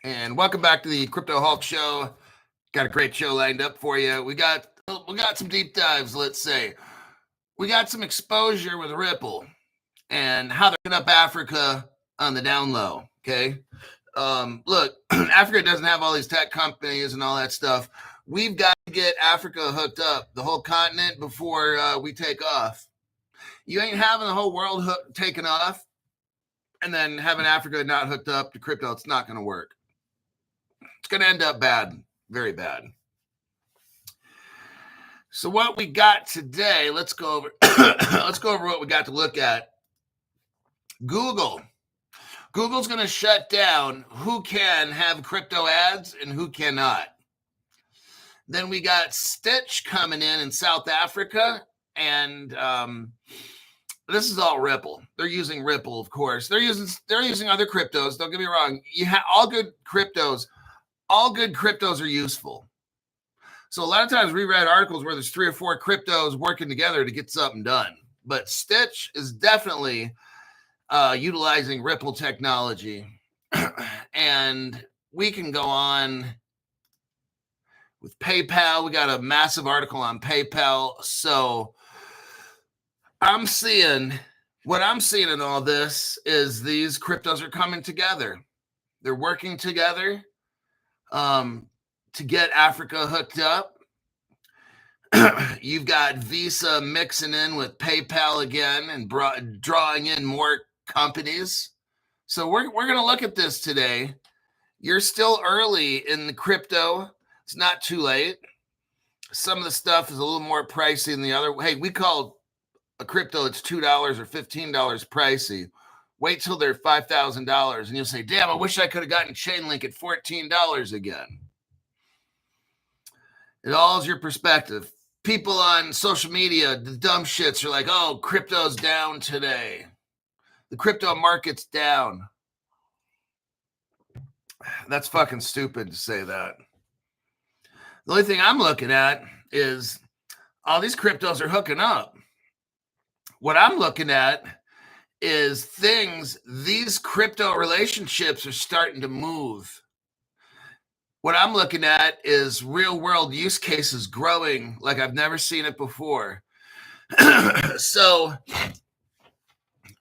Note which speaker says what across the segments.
Speaker 1: and welcome back to the Crypto Hulk Show. Got a great show lined up for you. We got some deep dives. Let's say we got some exposure with Ripple and how they're picking up Africa on the down low. Okay, look, Africa doesn't have all these tech companies and all that stuff. We've got to get Africa hooked up, the whole continent, before we take off. You ain't having the whole world taken off and then having Africa not hooked up to crypto. It's not going to work. It's going to end up bad, very bad. So what we got today, let's go over what we got to look at. Google's going to shut down who can have crypto ads and who cannot. Then we got Stitch coming in South Africa, and this is all Ripple. They're using Ripple, of course. They're using other cryptos. Don't get me wrong. You have all good cryptos are useful. So a lot of times we read articles where there's 3 or 4 cryptos working together to get something done. But Stitch is definitely utilizing Ripple technology. And we can go on with PayPal. We got a massive article on PayPal. So what I'm seeing in all this is these cryptos are coming together. They're working together to get Africa hooked up. You've got Visa mixing in with PayPal again and drawing in more companies. So we're going to look at this today. You're still early in the crypto. It's not too late. Some of the stuff is a little more pricey than the other. Hey, we call a crypto it's $2 or $15 pricey. Wait till they're $5,000 and you'll say, damn, I wish I could have gotten Chainlink at $14 again. It all is your perspective. People on social media, the dumb shits are like, oh, crypto's down today. The crypto market's down. That's fucking stupid to say that. The only thing I'm looking at is all these cryptos are hooking up. What I'm looking at is these crypto relationships are starting to move. What I'm looking at is real world use cases growing like I've never seen it before. So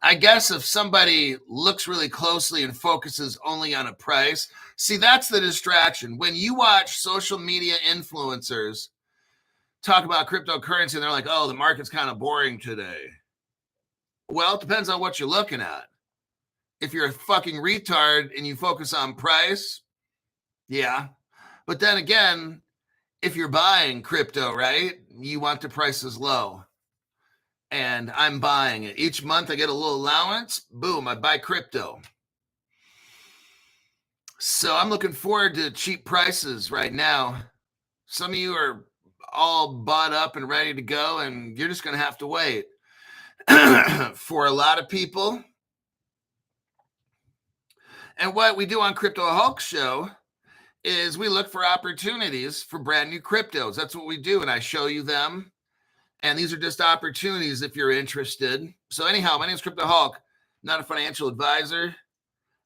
Speaker 1: I guess if somebody looks really closely and focuses only on a price, see, that's the distraction. When you watch social media influencers talk about cryptocurrency and they're like, oh, the market's kind of boring today. Well, it depends on what you're looking at. If you're a fucking retard and you focus on price, yeah. But then again, if you're buying crypto, right, you want the prices low. And I'm buying it. Each month I get a little allowance. Boom, I buy crypto. So I'm looking forward to cheap prices right now. Some of you are all bought up and ready to go, and you're just going to have to wait. For a lot of people. And what we do on Crypto Hulk Show is we look for opportunities for brand new cryptos. That's what we do, and I show you them. And these are just opportunities if you're interested. So anyhow, my name is Crypto Hulk, not a financial advisor,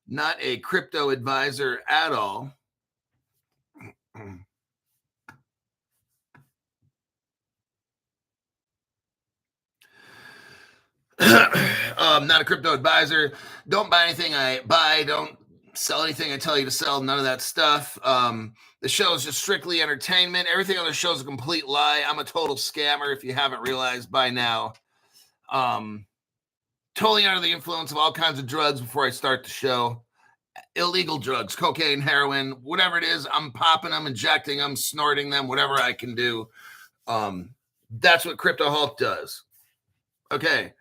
Speaker 1: not a crypto advisor at all. Not a crypto advisor. Don't buy anything I buy. Don't sell anything I tell you to sell. None of that stuff. The show is just strictly entertainment. Everything on the show is a complete lie. I'm a total scammer if you haven't realized by now. Totally under the influence of all kinds of drugs before I start the show. Illegal drugs, cocaine, heroin, whatever it is, I'm popping them, injecting them, snorting them, whatever I can do. That's what Crypto Hulk does. Okay.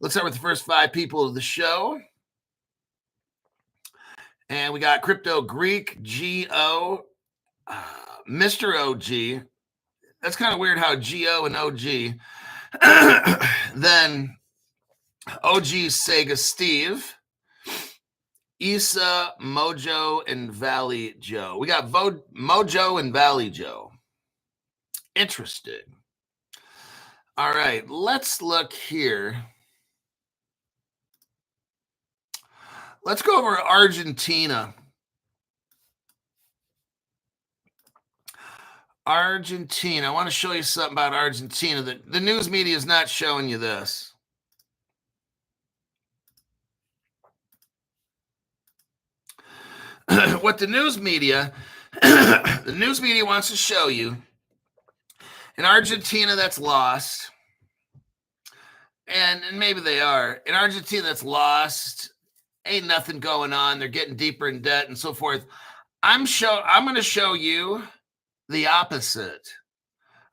Speaker 1: Let's start with the first 5 people of the show. And we got Crypto Greek, G-O, Mr. OG. That's kind of weird how G-O and OG. Then OG Sega Steve, Issa, Mojo, and Valley Joe. We got Mojo and Valley Joe. Interesting. All right, let's look here. Let's go over Argentina. Argentina. I want to show you something about Argentina. The news media is not showing you this. What the news media wants to show you, in Argentina that's lost, and maybe they are, in Argentina that's lost, ain't nothing going on, they're getting deeper in debt and so forth. I'm going to show you the opposite.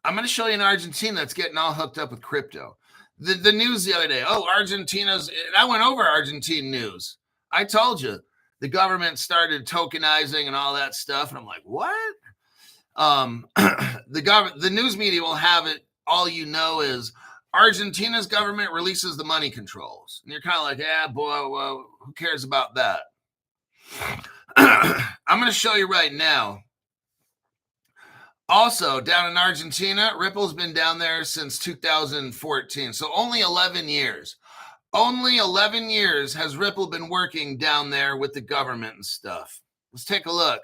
Speaker 1: I'm going to show you an Argentina that's getting all hooked up with crypto. The news the other day, Argentina's, and I went over Argentine news. I told you the government started tokenizing and all that stuff, and I'm like, what? The news media will have it. All you know is Argentina's government releases the money controls, and you're kind of like, yeah, boy, well, who cares about that? I'm going to show you right now. Also, down in Argentina, Ripple's been down there since 2014. So only 11 years. Only 11 years has Ripple been working down there with the government and stuff. Let's take a look.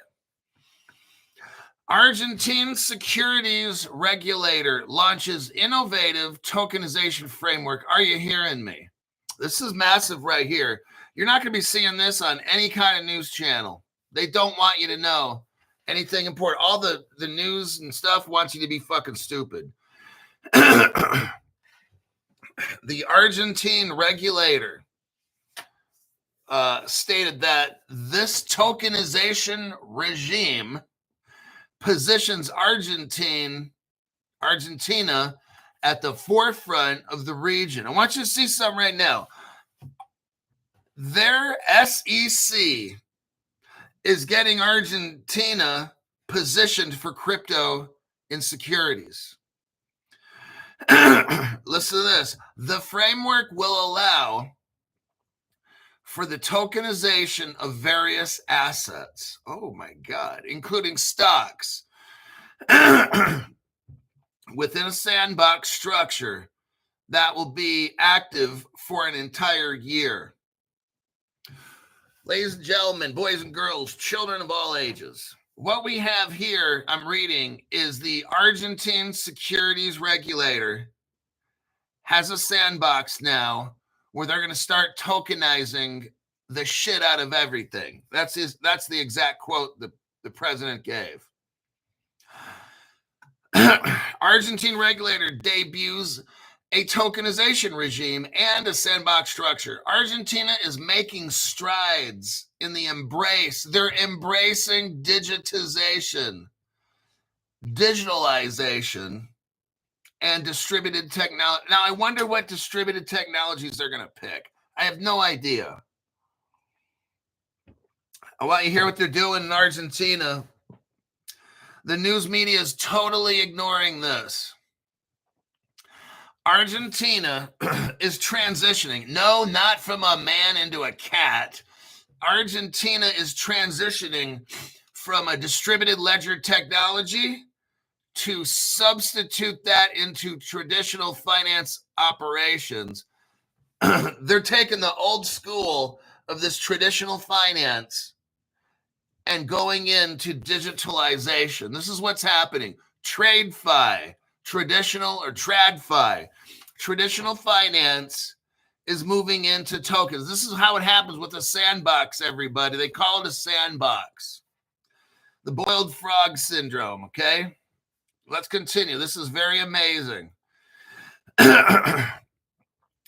Speaker 1: Argentine securities regulator launches innovative tokenization framework. Are you hearing me? This is massive right here. You're not going to be seeing this on any kind of news channel. They don't want you to know anything important. All the news and stuff wants you to be fucking stupid. The Argentine regulator stated that this tokenization regime positions Argentina at the forefront of the region. I want you to see something right now. Their SEC is getting Argentina positioned for crypto insecurities. Listen to this. The framework will allow for the tokenization of various assets. Oh my God, including stocks within a sandbox structure that will be active for an entire year. Ladies and gentlemen, boys and girls, children of all ages, what we have here, I'm reading, is the Argentine securities regulator has a sandbox now where they're going to start tokenizing the shit out of everything. That's the exact quote the president gave. Argentine regulator debuts a tokenization regime and a sandbox structure. Argentina is making strides in the embrace. They're embracing digitalization, and distributed technology. Now, I wonder what distributed technologies they're going to pick. I have no idea. I want you to hear what they're doing in Argentina. The news media is totally ignoring this. Argentina is transitioning. No, not from a man into a cat. Argentina is transitioning from a distributed ledger technology to substitute that into traditional finance operations. They're taking the old school of this traditional finance and going into digitalization. This is what's happening. TradeFi, traditional or TradFi, traditional finance is moving into tokens. This is how it happens with a sandbox, everybody. They call it a sandbox. The boiled frog syndrome, okay? Let's continue. This is very amazing.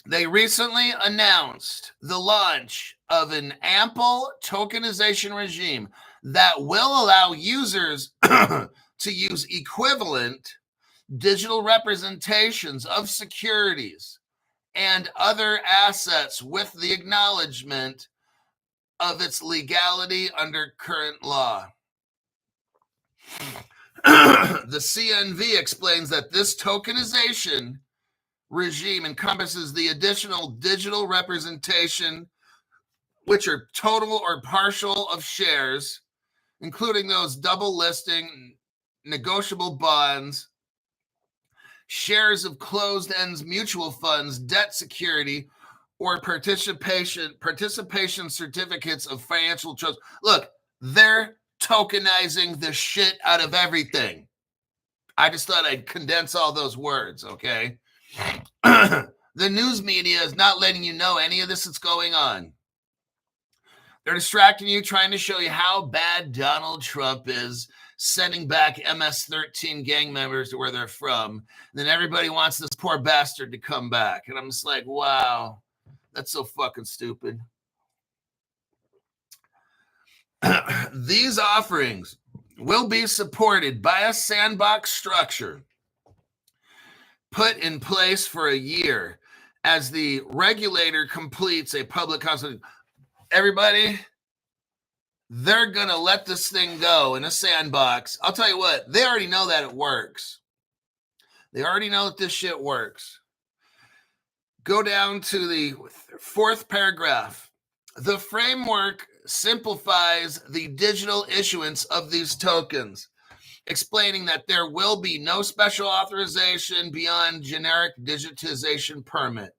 Speaker 1: They recently announced the launch of an ample tokenization regime that will allow users to use equivalent digital representations of securities and other assets with the acknowledgement of its legality under current law. The CNV explains that this tokenization regime encompasses the additional digital representation, which are total or partial of shares, including those double listing, negotiable bonds, shares of closed-end mutual funds, debt security, or participation certificates of financial trust. Look, they're tokenizing the shit out of everything. I just thought I'd condense all those words, okay? The news media is not letting you know any of this that's going on. They're distracting you, trying to show you how bad Donald Trump is, sending back MS-13 gang members to where they're from. And then everybody wants this poor bastard to come back. And I'm just like, wow, that's so fucking stupid. These offerings will be supported by a sandbox structure put in place for a year as the regulator completes a public consultation. Everybody, they're going to let this thing go in a sandbox. I'll tell you what, they already know that it works. They already know that this shit works. Go down to the 4th paragraph. The framework simplifies the digital issuance of these tokens, explaining that there will be no special authorization beyond generic digitization permit.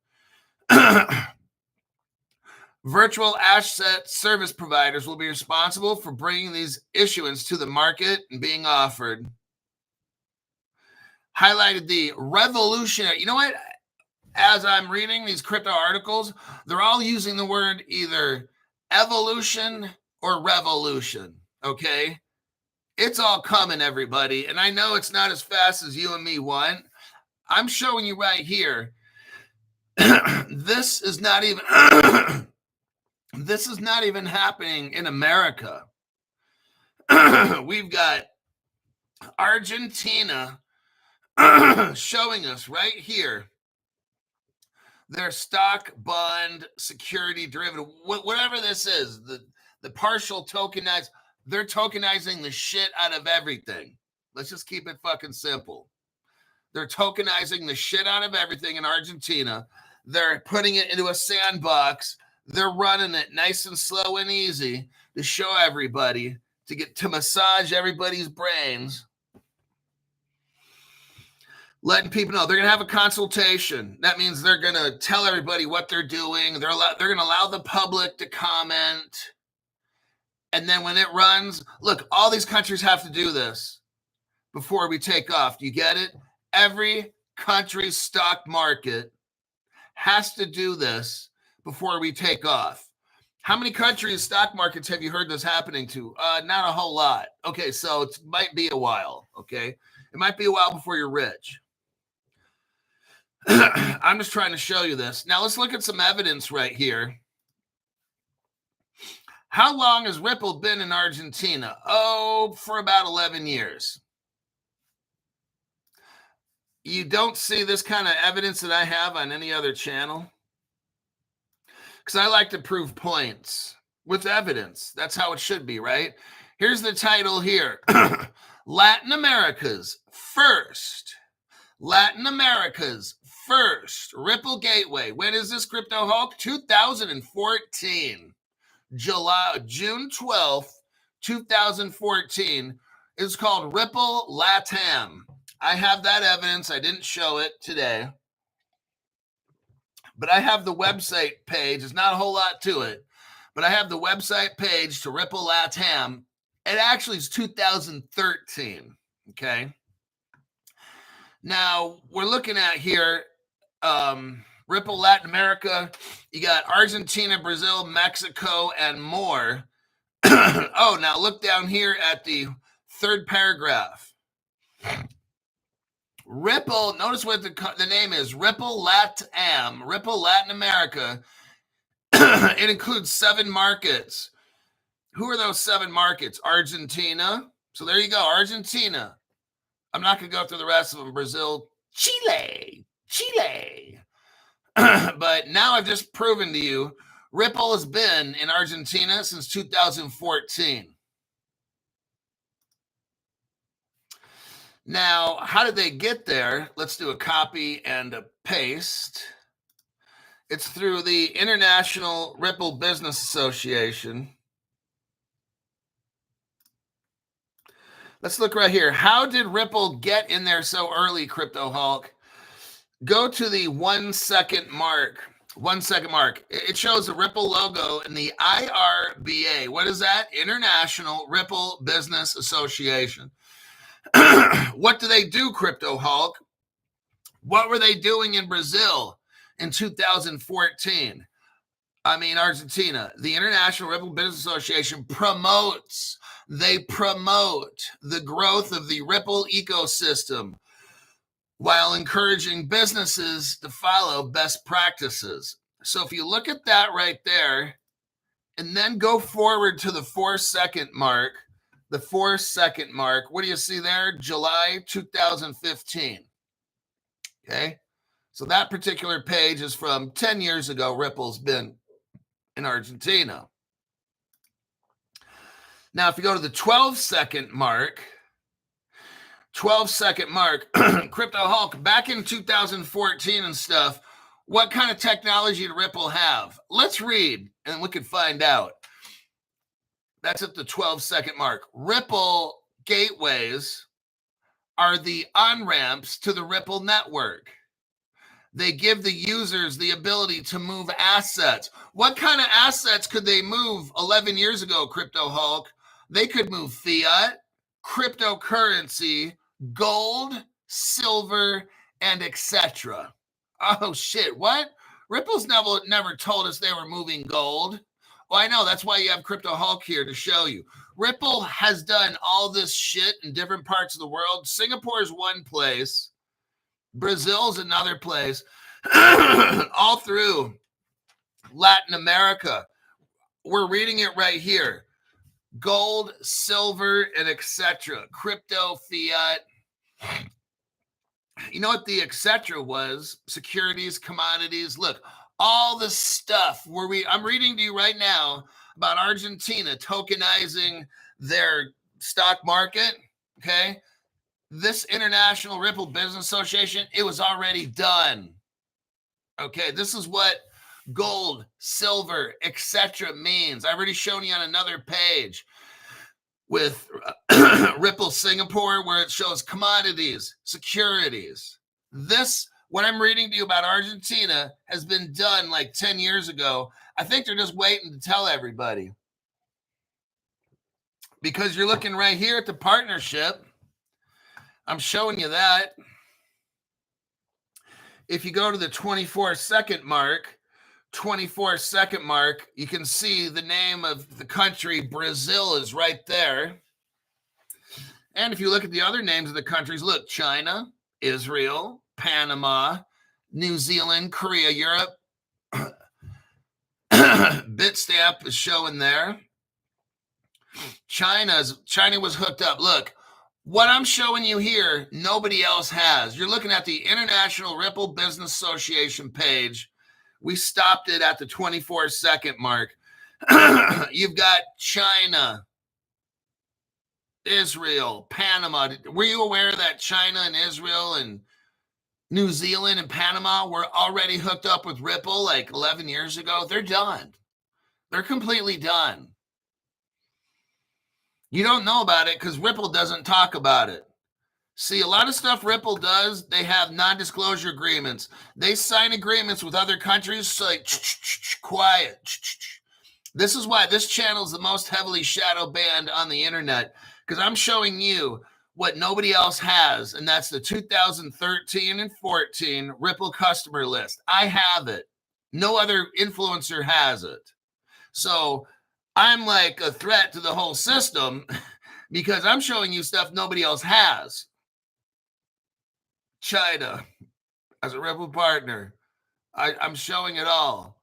Speaker 1: Virtual asset service providers will be responsible for bringing these issuance to the market and being offered. Highlighted the revolutionary. You know what? As I'm reading these crypto articles, they're all using the word either evolution or revolution, okay? It's all coming, everybody. And I know it's not as fast as you and me want. I'm showing you right here. This is not even this is not even happening in America. We've got Argentina showing us right here their stock, bond, security derivative, whatever this is, the partial tokenized, they're tokenizing the shit out of everything. Let's just keep it fucking simple. They're tokenizing the shit out of everything in Argentina. They're putting it into a sandbox. They're running it nice and slow and easy to show everybody, to massage everybody's brains. Letting people know they're going to have a consultation. That means they're going to tell everybody what they're doing. They're going to allow the public to comment. And then when it runs, look, all these countries have to do this before we take off. Do you get it? Every country's stock market has to do this before we take off. How many countries' stock markets have you heard this happening to? Not a whole lot. Okay, so it might be a while, okay? It might be a while before you're rich. I'm just trying to show you this. Now, let's look at some evidence right here. How long has Ripple been in Argentina? Oh, for about 11 years. You don't see this kind of evidence that I have on any other channel? Because I like to prove points with evidence. That's how it should be, right? Here's the title here. Latin America's first Ripple Gateway. When is this, Crypto Hulk? 2014. June 12th, 2014. It's called Ripple LATAM. I have that evidence. I didn't show it today. But I have the website page. There's not a whole lot to it. But I have the website page to Ripple LATAM. It actually is 2013. Okay. Now, we're looking at here, Ripple Latin America. You got Argentina, Brazil, Mexico, and more. Oh, now look down here at the 3rd paragraph. Ripple, notice what the name is, Ripple LATAM, Ripple Latin America. It includes 7 markets. Who are those 7 markets? Argentina. So there you go, Argentina. I'm not going to go through the rest of them. Brazil, Chile. But now I've just proven to you, Ripple has been in Argentina since 2014. Now, how did they get there? Let's do a copy and a paste. It's through the International Ripple Business Association. Let's look right here. How did Ripple get in there so early, Crypto Hulk? Go to the 1 second mark. 1 second mark. It shows the Ripple logo and the IRBA. What is that? International Ripple Business Association. What do they do, Crypto Hulk? What were they doing in Brazil in 2014? I mean, Argentina. The International Ripple Business Association promotes the growth of the Ripple ecosystem while encouraging businesses to follow best practices. So if you look at that right there, and then go forward to the 4-second mark, what do you see there? July 2015. Okay. So that particular page is from 10 years ago. Ripple's been in Argentina. Now, if you go to the 12-second mark, Crypto Hulk, back in 2014 and stuff, what kind of technology did Ripple have? Let's read, and we can find out. That's at the 12-second mark. Ripple gateways are the on-ramps to the Ripple network. They give the users the ability to move assets. What kind of assets could they move 11 years ago, Crypto Hulk? They could move fiat, cryptocurrency, gold, silver, and etc. Oh, shit. What? Ripple's never told us they were moving gold. Well, I know. That's why you have Crypto Hulk here to show you. Ripple has done all this shit in different parts of the world. Singapore is one place. Brazil's another place. All through Latin America. We're reading it right here. Gold, silver, and etc. Crypto, fiat. You know what the etc. was? Securities, commodities. Look, all the stuff I'm reading to you right now about Argentina tokenizing their stock market. Okay. This International Ripple Business Association, it was already done. Okay. This is what gold, silver, etc. means. I've already shown you on another page with Ripple Singapore, where it shows commodities, securities. This, what I'm reading to you about Argentina, has been done like 10 years ago. I think they're just waiting to tell everybody. Because you're looking right here at the partnership. I'm showing you that. If you go to the 24-second mark, you can see the name of the country, Brazil, is right there. And if you look at the other names of the countries, look, China, Israel, Panama, New Zealand, Korea, Europe. Bitstamp is showing there. China was hooked up. Look, what I'm showing you here, nobody else has. You're looking at the International Ripple Business Association page. We stopped it at the 24-second mark. You've got China, Israel, Panama. Were you aware that China and Israel and New Zealand and Panama were already hooked up with Ripple like 11 years ago? They're done. They're completely done. You don't know about it because Ripple doesn't talk about it. See, a lot of stuff Ripple does, they have non-disclosure agreements. They sign agreements with other countries, so like, quiet. This is why this channel is the most heavily shadow banned on the internet, because I'm showing you what nobody else has, and that's the 2013 and 14 Ripple customer list. I have it. No other influencer has it. So I'm like a threat to the whole system because I'm showing you stuff nobody else has. China as a Ripple partner. I'm showing it all.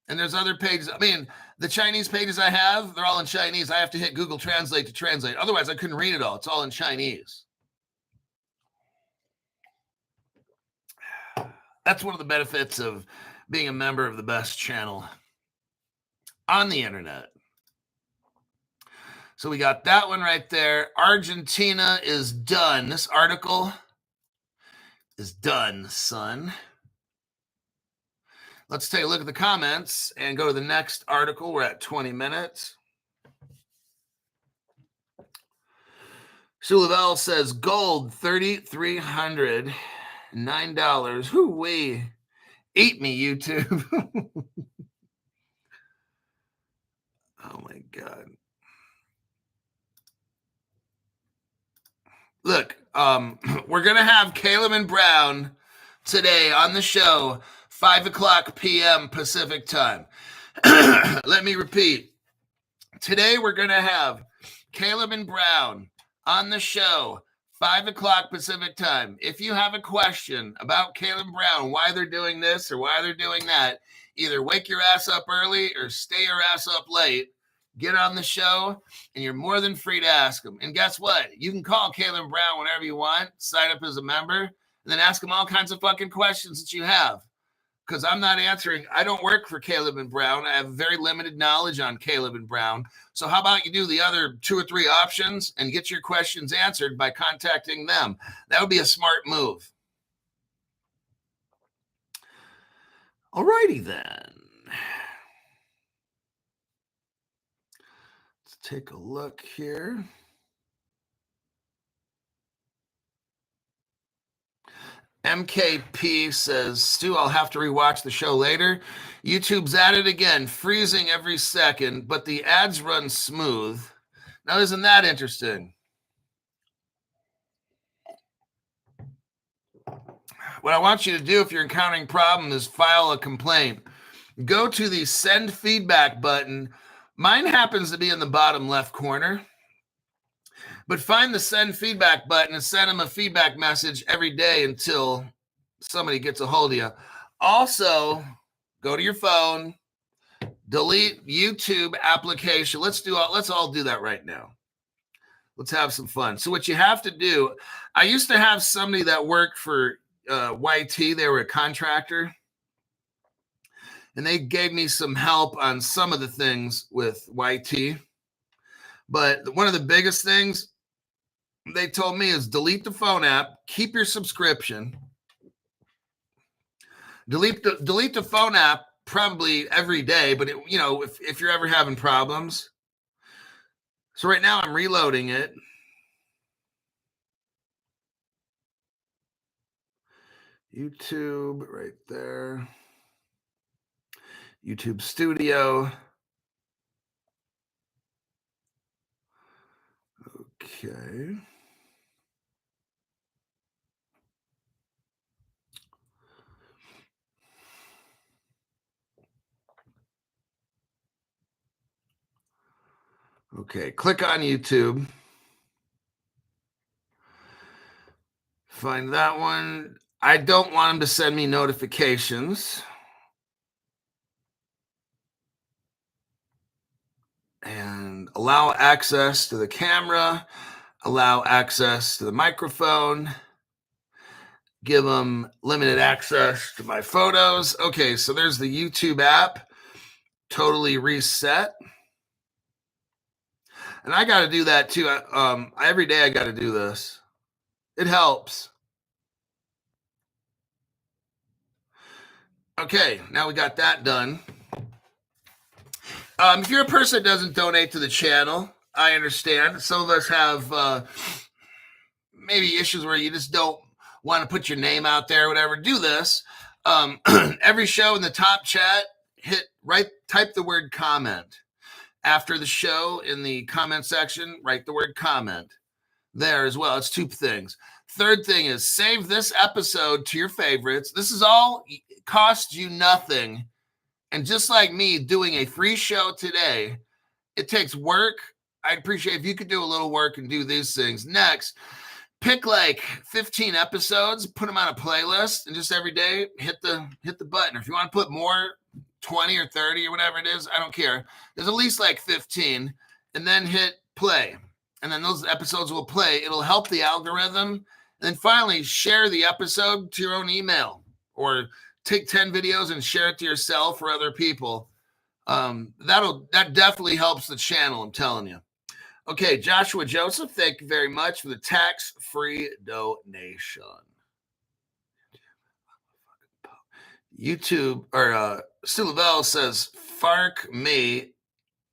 Speaker 1: And there's other pages. I mean, the Chinese pages I have, they're all in Chinese. I have to hit Google Translate to translate. Otherwise, I couldn't read it all. It's all in Chinese. That's one of the benefits of being a member of the best channel on the internet. So we got that one right there. Argentina is done. This article is done, son. Let's take a look at the comments and go to the next article. We're at 20 minutes. Sue Lavelle says gold $3,309. Hoo-wee. Eat me, YouTube. Oh my God. Look, we're going to have Caleb and Brown today on the show, 5 o'clock p.m. Pacific time. Let me repeat. Today we're going to have Caleb and Brown on the show, 5 o'clock Pacific time. If you have a question about Caleb and Brown, why they're doing this or why they're doing that, either wake your ass up early or stay your ass up late. Get on the show, and you're more than free to ask them. And guess what? You can call Caleb Brown whenever you want, sign up as a member, and then ask them all kinds of fucking questions that you have. Because I'm not answering. I don't work for Caleb and Brown. I have very limited knowledge on Caleb and Brown. So how about you do the other 2 or 3 options and get your questions answered by contacting them? That would be a smart move. All righty then. Take a look here. MKP says, Stu, I'll have to rewatch the show later. YouTube's at it again, freezing every second, but the ads run smooth. Now, isn't that interesting? What I want you to do if you're encountering problems is file a complaint. Go to the send feedback button. Mine happens to be in the bottom left corner. But find the send feedback button and send them a feedback message every day until somebody gets a hold of you. Also, go to your phone, delete YouTube application. Let's all do that right now. Let's have some fun. So what you have to do, I used to have somebody that worked for YT. They were a contractor. And they gave me some help on some of the things with YT. But one of the biggest things they told me is delete the phone app, keep your subscription, delete the phone app probably every day, but if you're ever having problems. So right now I'm reloading it. YouTube right there. YouTube Studio. Okay. Okay, click on YouTube. Find that one. I don't want them to send me notifications. And allow access to the camera, allow access to the microphone, give them limited access to my photos. Okay, so there's the YouTube app, totally reset. And I got to do that too. Every day I got to do this. It helps. Okay, now we got that done. If you're a person that doesn't donate to the channel, I understand. Some of us have maybe issues where you just don't want to put your name out there, whatever. Do this. Every show in the top chat, type the word comment. After the show in the comment section, write the word comment there as well. It's 2 things. Third thing is save this episode to your favorites. This is all costs you nothing. And just like me doing a free show today, it takes work. I'd appreciate if you could do a little work and do these things. Next, pick like 15 episodes, put them on a playlist, and just every day hit the button. Or if you want to put more, 20 or 30 or whatever it is, I don't care. There's at least like 15, and then hit play. And then those episodes will play. It'll help the algorithm. And then finally, share the episode to your own email or take 10 videos and share it to yourself or other people. That definitely helps the channel, I'm telling you. Okay, Joshua Joseph, thank you very much for the tax-free donation. YouTube or Stu Lavelle says, "Fark me,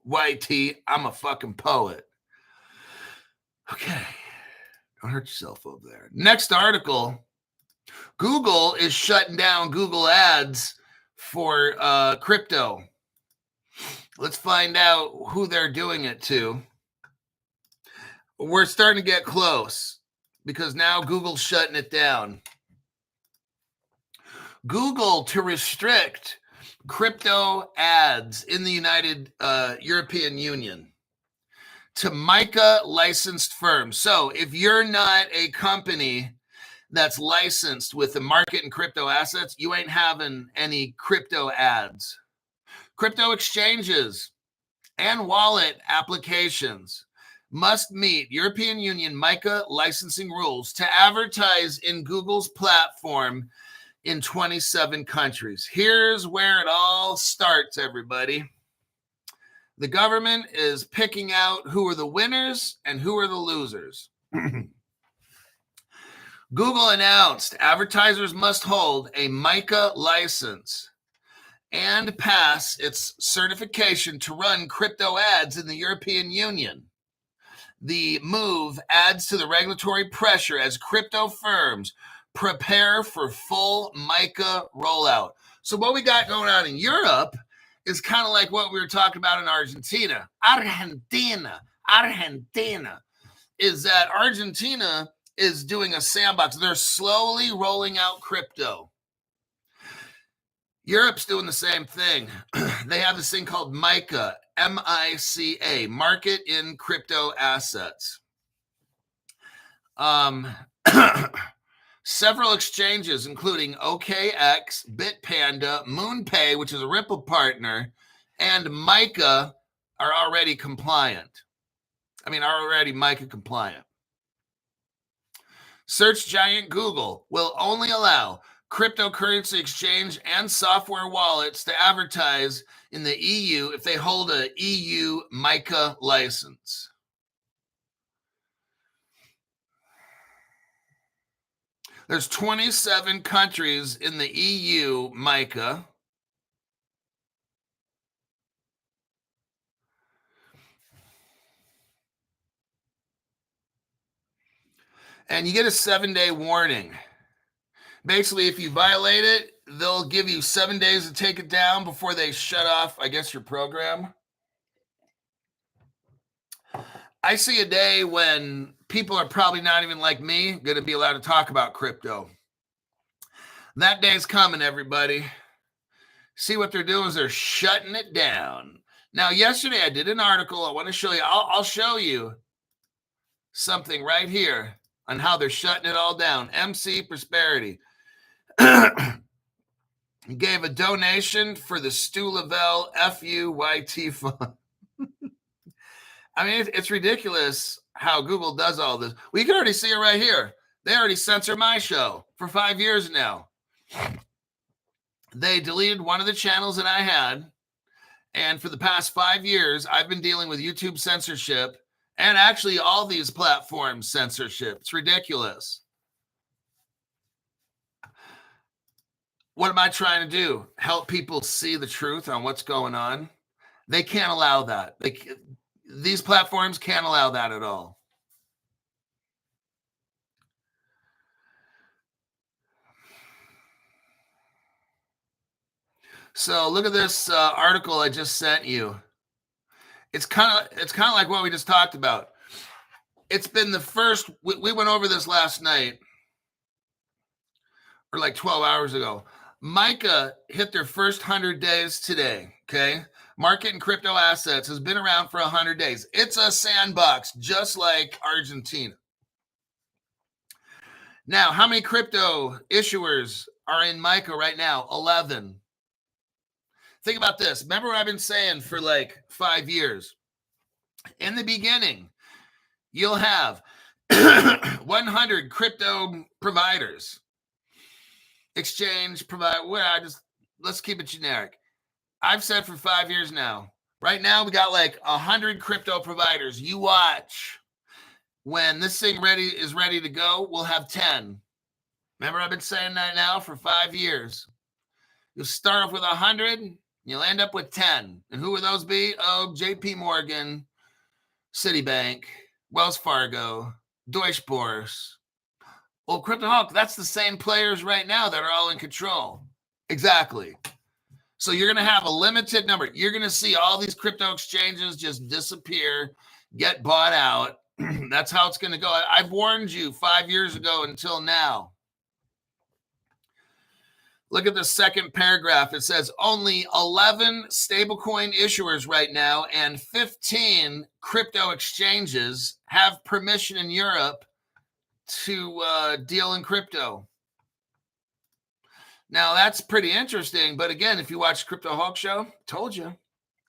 Speaker 1: YT. I'm a fucking poet." Okay, don't hurt yourself over there. Next article. Google is shutting down Google Ads for crypto. Let's find out who they're doing it to. We're starting to get close. because now Google's shutting it down. Google to restrict crypto ads in the United European Union to MiCA licensed firms. So if you're not a company that's licensed with the market and crypto assets, you ain't having any crypto ads. Crypto exchanges and wallet applications must meet European Union MiCA licensing rules to advertise in Google's platform in 27 countries. Here's where it all starts, everybody. The government is picking out who are the winners and who are the losers. Google announced advertisers must hold a MiCA license and pass its certification to run crypto ads in the European Union. The move adds to the regulatory pressure as crypto firms prepare for full MiCA rollout. So what we got going on in Europe is kind of like what we were talking about in Argentina. Argentina is that Argentina is doing a sandbox. They're slowly rolling out crypto. Europe's doing the same thing. They have this thing called MiCA, M-I-C-A, Market in Crypto Assets. Several exchanges, including OKX, Bitpanda, MoonPay, which is a Ripple partner, and MiCA are already compliant. Are already MiCA compliant. Search giant Google will only allow cryptocurrency exchange and software wallets to advertise in the EU if they hold a EU MiCA license. There's 27 countries in the EU MiCA. And you get a 7-day warning. Basically, if you violate it, they'll give you 7 days to take it down before they shut off, I guess, your program. I see a day when people are probably not even like me going to be allowed to talk about crypto. That day's coming, everybody. See what they're doing is they're shutting it down. Now, yesterday I did an article. I want to show you. I'll show you something right here on how they're shutting it all down. MC Prosperity. He gave a donation for the Stu Lavelle FUYT fund. It's ridiculous how Google does all this. We can already see it right here. They already censor my show for 5 years now. They deleted one of the channels that I had. And for the past 5 years, I've been dealing with YouTube censorship and actually all these platforms censorship. It's ridiculous. What am I trying to do? Help people see the truth on what's going on? They can't allow that. These platforms can't allow that at all. So look at this article I just sent you. It's kind of like what we just talked about. It's been the first. We went over this last night, or like 12 hours ago. MiCA hit their first 100 days today. Okay, market and crypto assets has been around for 100 days. It's a sandbox, just like Argentina. Now, how many crypto issuers are in MiCA right now? 11. Think about this. Remember what I've been saying for like 5 years. In the beginning, you'll have 100 crypto providers. Exchange provider. Let's keep it generic. I've said for 5 years now. Right now, we got like 100 crypto providers. You watch. When this thing is ready to go, we'll have 10. Remember, I've been saying that now for 5 years. You'll start off with 100. You'll end up with 10. And who will those be? Oh, JP Morgan, Citibank, Wells Fargo, Deutsche Börse. Well, CryptoHawk, that's the same players right now that are all in control. Exactly. So you're going to have a limited number. You're going to see all these crypto exchanges just disappear, get bought out. That's how it's going to go. I've warned you 5 years ago until now. Look at the second paragraph. It says only 11 stablecoin issuers right now and 15 crypto exchanges have permission in Europe to deal in crypto. Now, that's pretty interesting. But again, if you watch Crypto Hawk Show, told you,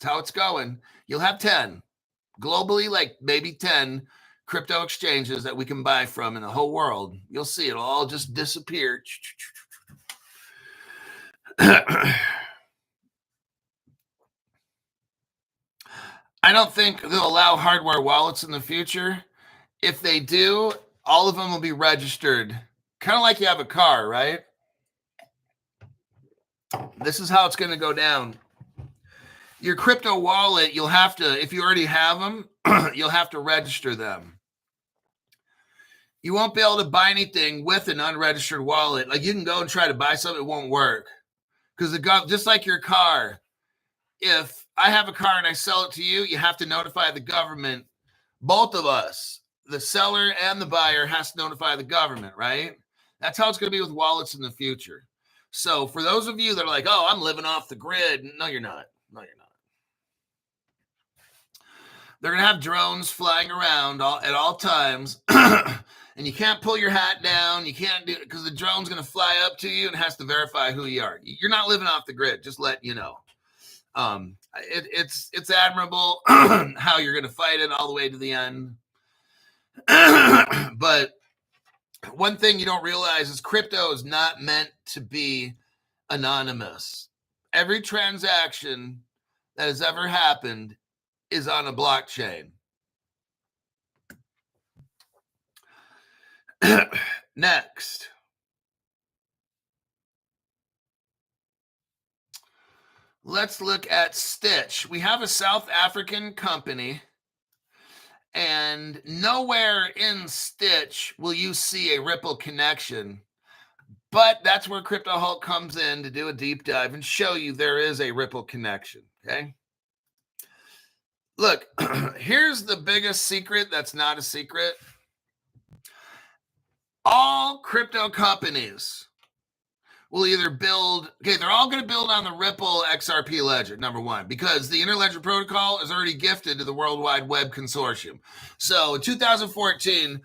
Speaker 1: that's how it's going. You'll have 10. Globally, like maybe 10 crypto exchanges that we can buy from in the whole world. You'll see it'll all just disappear. I don't think they'll allow hardware wallets in the future. If they do, all of them will be registered. Kind of like you have a car, right? This is how it's going to go down. Your crypto wallet, you'll have to, if you already have them, you'll have to register them. You won't be able to buy anything with an unregistered wallet. Like you can go and try to buy something, it won't work. Because just like your car, if I have a car and I sell it to you, you have to notify the government. Both of us, the seller and the buyer, has to notify the government, right? That's how it's going to be with wallets in the future. So for those of you that are like, oh, I'm living off the grid. No, you're not. No, you're not. They're going to have drones flying around at all times. And you can't pull your hat down. You can't do it because the drone's going to fly up to you and has to verify who you are. You're not living off the grid. Just let you know. It's admirable how you're going to fight it all the way to the end. But one thing you don't realize is crypto is not meant to be anonymous. Every transaction that has ever happened is on a blockchain. Next. Let's look at Stitch. We have a South African company, and nowhere in Stitch will you see a Ripple connection. But that's where Crypto Hulk comes in to do a deep dive and show you there is a Ripple connection, okay? Look, here's the biggest secret that's not a secret. All crypto companies will either build, they're all going to build on the Ripple XRP ledger, number one, because the Interledger Protocol is already gifted to the World Wide Web Consortium. So in 2014,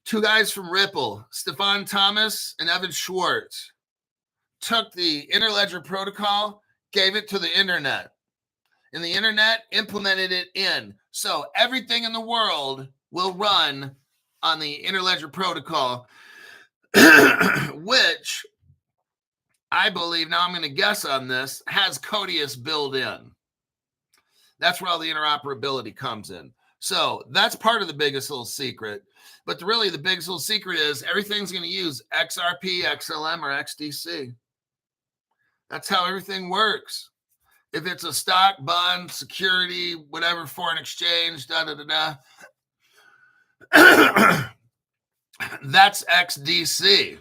Speaker 1: two guys from Ripple, Stefan Thomas and Evan Schwartz, took the Interledger Protocol, gave it to the internet, and the internet implemented it in. So everything in the world will run on the Interledger Protocol, which I believe, now I'm going to guess on this, has Codius built in. That's where all the interoperability comes in. So that's part of the biggest little secret. But really the biggest little secret is everything's going to use XRP, XLM, or XDC. That's how everything works. If it's a stock, bond, security, whatever, foreign exchange, that's XDC.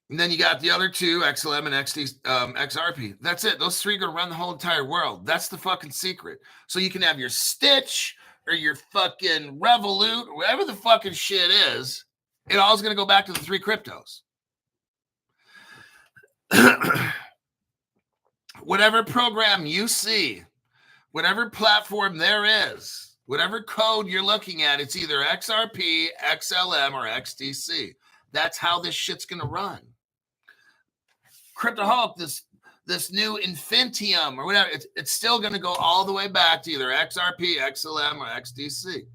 Speaker 1: And then you got the other two, XLM and XRP. That's it. Those three are going to run the whole entire world. That's the fucking secret. So you can have your Stitch or your fucking Revolut, whatever the fucking shit is. It all is going to go back to the three cryptos. Whatever program you see, whatever platform there is, whatever code you're looking at, it's either XRP, XLM, or XDC. That's how this shit's going to run. Crypto Hulk, this new Infinitium or whatever, it's still going to go all the way back to either XRP, XLM, or XDC.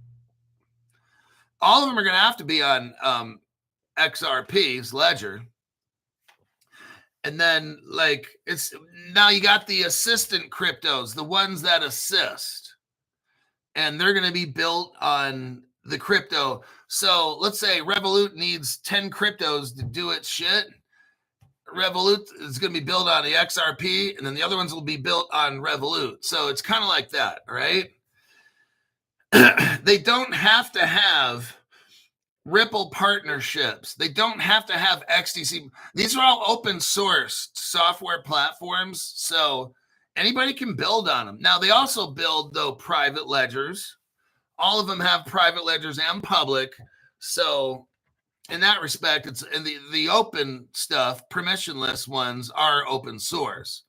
Speaker 1: All of them are going to have to be on XRP's ledger. And then, like, it's now you got the assistant cryptos, the ones that assist, and they're going to be built on the crypto. So let's say Revolut needs 10 cryptos to do its shit. Revolut is going to be built on the XRP, and then the other ones will be built on Revolut. So it's kind of like that, right? They don't have to have Ripple partnerships. They don't have to have XDC. These are all open source software platforms. So Anybody can build on them. Now, they also build, though, private ledgers. All of them have private ledgers and public. So in that respect, it's in the open stuff, permissionless ones are open source.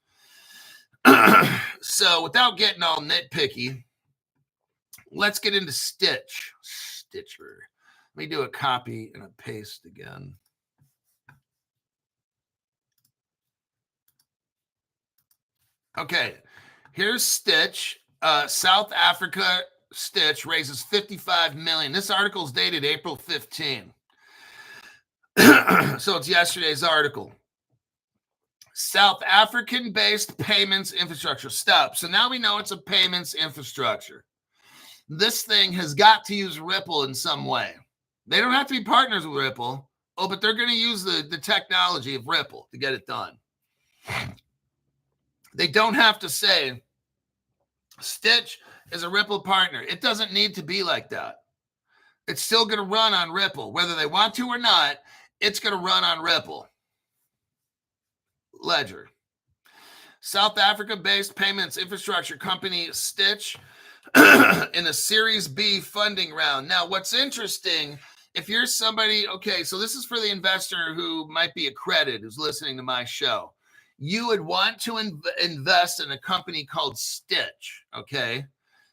Speaker 1: So without getting all nitpicky, let's get into Stitcher. Let me do a copy and a paste again. Okay, here's Stitch. South Africa Stitch raises 55 million. This article is dated April 15. So it's yesterday's article. South African-based payments infrastructure. Stop. So now we know it's a payments infrastructure. This thing has got to use Ripple in some way. They don't have to be partners with Ripple. Oh, but they're going to use the technology of Ripple to get it done. They don't have to say Stitch is a Ripple partner. It doesn't need to be like that. It's still going to run on Ripple. Whether they want to or not, it's going to run on Ripple. Ledger. South Africa-based payments infrastructure company Stitch in a Series B funding round. Now, what's interesting, if you're somebody, okay, so this is for the investor who might be accredited, who's listening to my show. You would want to invest in a company called Stitch, okay?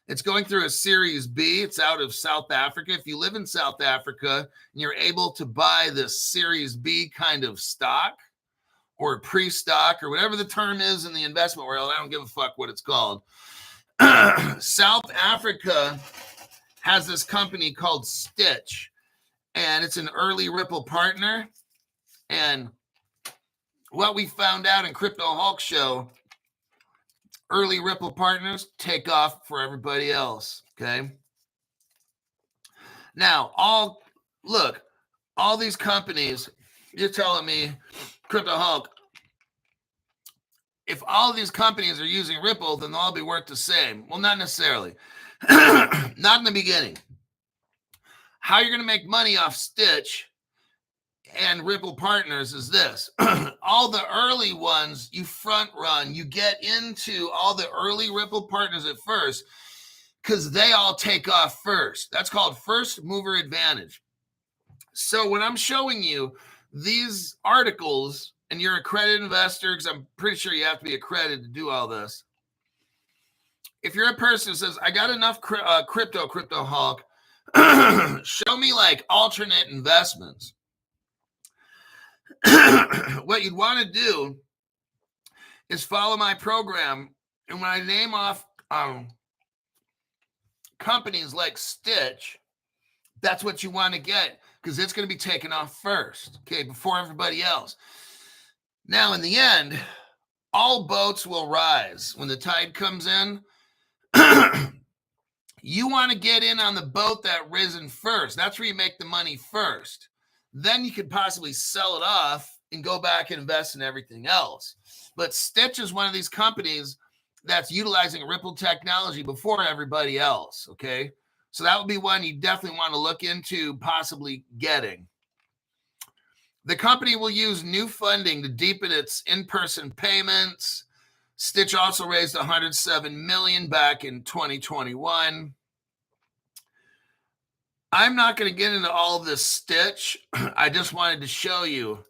Speaker 1: It's going through a Series B. It's out of South Africa. If you live in South Africa and you're able to buy this Series B kind of stock or pre-stock or whatever the term is in the investment world, I don't give a fuck what it's called. South Africa has this company called Stitch, and it's an early Ripple partner. And what we found out in Crypto Hulk Show, early Ripple partners take off for everybody else, okay? Now, all these companies, you're telling me, Crypto Hulk, if all of these companies are using Ripple, then they'll all be worth the same. Well, not necessarily. Not in the beginning. How you're going to make money off Stitch and Ripple partners is this. All the early ones, you front run, you get into all the early Ripple partners at first because they all take off first. That's called first mover advantage. So when I'm showing you these articles, and you're an accredited investor, because I'm pretty sure you have to be accredited to do all this. If you're a person who says, I got enough Crypto Hulk, show me like alternate investments. What you'd want to do is follow my program. And when I name off companies like Stitch, that's what you want to get because it's going to be taken off first, okay, before everybody else. Now, in the end, all boats will rise. When the tide comes in, you want to get in on the boat that risen first. That's where you make the money first. Then you could possibly sell it off and go back and invest in everything else. But Stitch is one of these companies that's utilizing Ripple technology before everybody else, okay? So that would be one you definitely want to look into possibly getting. The company will use new funding to deepen its in-person payments. Stitch also raised $107 million back in 2021. I'm not going to get into all of this Stitch. I just wanted to show you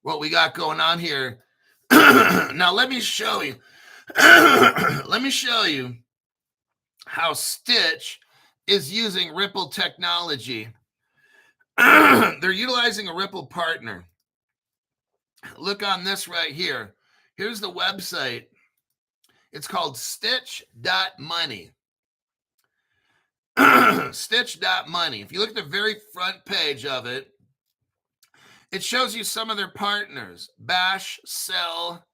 Speaker 1: what we got going on here. Now, let me show you. Let me show you how Stitch is using Ripple technology. They're utilizing a Ripple partner. Look on this right here. Here's the website. It's called stitch.money. Stitch.money. If you look at the very front page of it, it shows you some of their partners. Bash, Cell,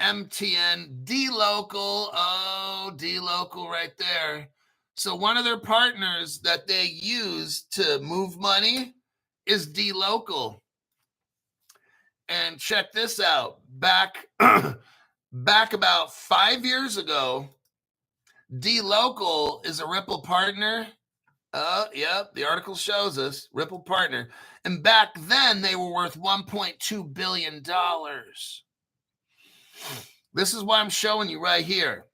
Speaker 1: MTN, D-Local. Oh, D-Local right there. So one of their partners that they use to move money is D-Local. And check this out. Back about 5 years ago, D-Local is a Ripple partner. Yep, the article shows us, Ripple partner. And back then, they were worth $1.2 billion. This is what I'm showing you right here.